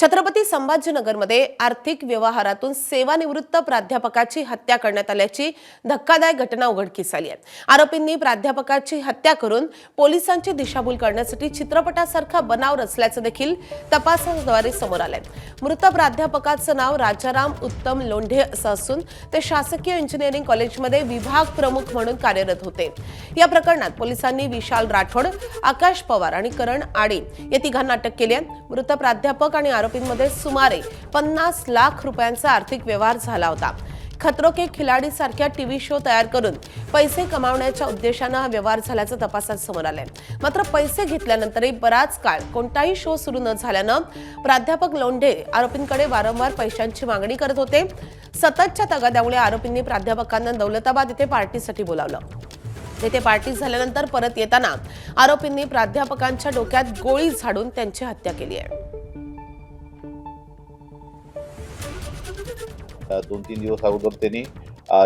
छत्रपती संभाजीनगरमध्ये आर्थिक व्यवहारातून सेवानिवृत्त प्राध्यापकाची हत्या करण्यात आल्याची धक्कादायक घटना उघडकीस आली आहे। आरोपींनी प्राध्यापकाची हत्या करून पोलिसांची दिशाभूल करण्यासाठी चित्रपटासारखा बनाव रचल्याचं देखील तपासाद्वारे समोर आलंय। मृत प्राध्यापकाचं नाव राजाराम उत्तम लोंढे असं असून ते शासकीय इंजिनिअरिंग कॉलेजमध्ये विभाग प्रमुख म्हणून कार्यरत होते। या प्रकरणात पोलिसांनी विशाल राठोड, आकाश पवार आणि करण आडे या तिघांना अटक केली आहे। मृत प्राध्यापक आणि आरोपींमध्ये सुमारे 50 लाख रुपयांचा आर्थिक व्यवहार झाला होता। खतरों के खिलाडी सारख्या टीव्ही शो तयार करून पैसे कमावण्याच्या उद्देशाने हा व्यवहार झाल्याचं तपासात समोर आलंय। मात्र पैसे घेतल्यानंतरही बराच काळ कोणताही शो सुरू न झाल्यानं प्राध्यापक लोंढे आरोपींकडे वारंवार पैशांची मागणी करत होते। सततच्या तगाद्यामुळे आरोपींनी प्राध्यापकांना दौलताबाद येथे पार्टीसाठी बोलावलं। तेथे पार्टी झाल्यानंतर परत येताना आरोपींनी प्राध्यापकांच्या डोक्यात गोळी झाडून त्यांची हत्या केली आहे। 2-3 दिवस अगोदर त्यांनी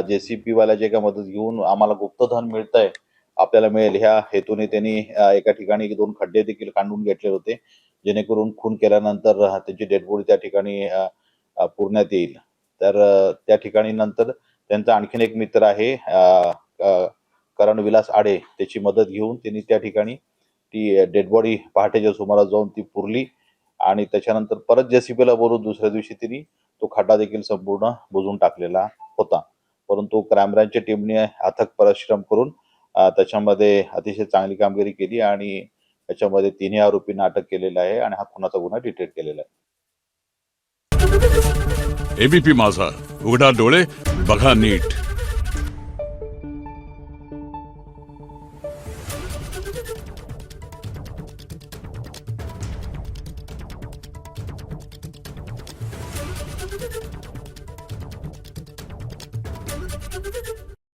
जेसीपी वाल्याची एका मदत घेऊन आम्हाला गुप्तधन मिळतंय, आपल्याला मिळेल ह्या हेतूने त्यांनी एका ठिकाणी 2 खड्डे देखील खणून घेतले होते, जेणेकरून खून केल्यानंतर त्याची डेड बॉडी त्या ठिकाणी पुरण्यात येईल। तर त्या ठिकाणी नंतर त्यांचा आणखीन एक मित्र आहे करण विलास आडे, त्याची मदत घेऊन त्यांनी त्या ठिकाणी ती डेड बॉडी पहाटेच्या सुमारास जाऊन ती पुरली आणि त्याच्यानंतर परत जेसीबीला बोलून दुसऱ्या दिवशी त्यांनी तो खड्डा देखील संपूर्ण बुजवून टाकलेला होता। परंतु क्राईम ब्रांचच्या टीमने अथक परिश्रम करून त्याच्यामध्ये अतिशय चांगली कामगिरी केली आणि त्याच्यामध्ये 3 आरोपींना अटक केलेला आहे आणि हा खुनाचा गुन्हा डिटेक्ट केलेला आहे। एबीपी माझा, उघडा डोळे बघा नीट।